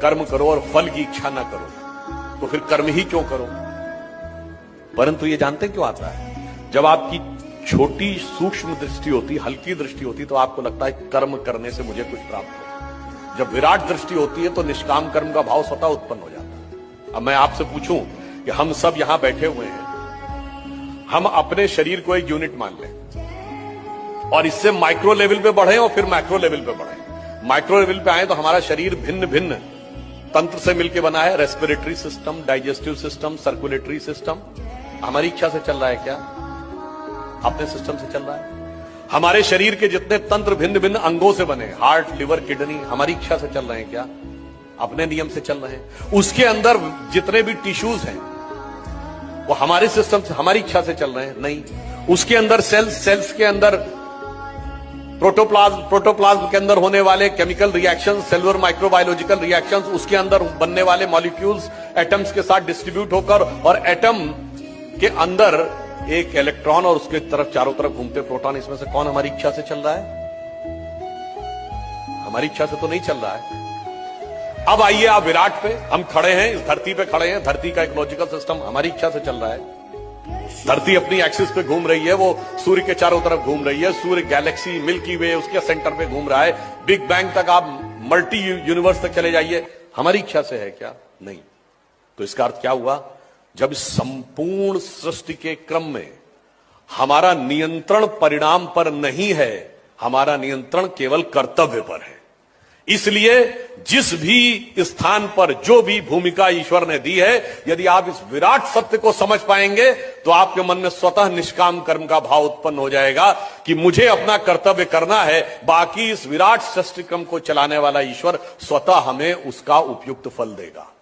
कर्म करो और फल की इच्छा ना करो, तो फिर कर्म ही क्यों करो। परंतु ये जानते क्यों आता है? जब आपकी छोटी सूक्ष्म दृष्टि होती, हल्की दृष्टि होती, तो आपको लगता है कर्म करने से मुझे कुछ प्राप्त हो। जब विराट दृष्टि होती है तो निष्काम कर्म का भाव स्वतः उत्पन्न हो जाता है। अब मैं आपसे पूछूं कि हम सब यहां बैठे हुए हैं, हम अपने शरीर को एक यूनिट मान लें और इससे माइक्रो लेवल पे बढ़े और फिर मैक्रो लेवल पे बढ़े। माइक्रो लेवल पे आए तो हमारा शरीर भिन्न भिन्न तंत्र से मिलकर बना है। Respiratory system, digestive system, circulatory system. हमारी इच्छा से चल रहा है क्या? अपने सिस्टम से चल रहा है। हमारे शरीर के जितने तंत्र भिन्न भिन्न अंगों से बने, हार्ट, लिवर, किडनी, हमारी इच्छा से चल रहे हैं क्या? अपने नियम से चल रहे हैं। उसके अंदर जितने भी टिश्यूज हैं वो हमारे सिस्टम से, हमारी इच्छा से चल रहे हैं? नहीं। उसके अंदर सेल्स के अंदर प्रोटोप्लाज्म के अंदर होने वाले chemical reactions, cellular microbiological reactions, उसके अंदर बनने वाले मॉलिक्यूल्स एटम्स के साथ डिस्ट्रीब्यूट होकर, और एटम के अंदर एक इलेक्ट्रॉन और उसके तरफ चारों तरफ घूमते प्रोटॉन, इसमें से कौन हमारी इच्छा से चल रहा है? हमारी इच्छा से तो नहीं चल रहा है। अब आइए आप विराट पे, हम खड़े हैं, इस धरती पे खड़े हैं, धरती का इकोलॉजिकल सिस्टम हमारी इच्छा से चल रहा है। धरती अपनी एक्सिस पे घूम रही है, वो सूर्य के चारों तरफ घूम रही है, सूर्य गैलेक्सी मिल्की वे उसके सेंटर पे घूम रहा है, बिग बैंग तक आप मल्टी यूनिवर्स तक चले जाइए, हमारी इच्छा से है क्या? नहीं। तो इसका अर्थ क्या हुआ? जब इस संपूर्ण सृष्टि के क्रम में हमारा नियंत्रण परिणाम पर नहीं है, हमारा नियंत्रण केवल कर्तव्य पर है। इसलिए जिस भी स्थान पर जो भी भूमिका ईश्वर ने दी है, यदि आप इस विराट सत्य को समझ पाएंगे तो आपके मन में स्वतः निष्काम कर्म का भाव उत्पन्न हो जाएगा कि मुझे अपना कर्तव्य करना है, बाकी इस विराट सृष्टि क्रम को चलाने वाला ईश्वर स्वतः हमें उसका उपयुक्त फल देगा।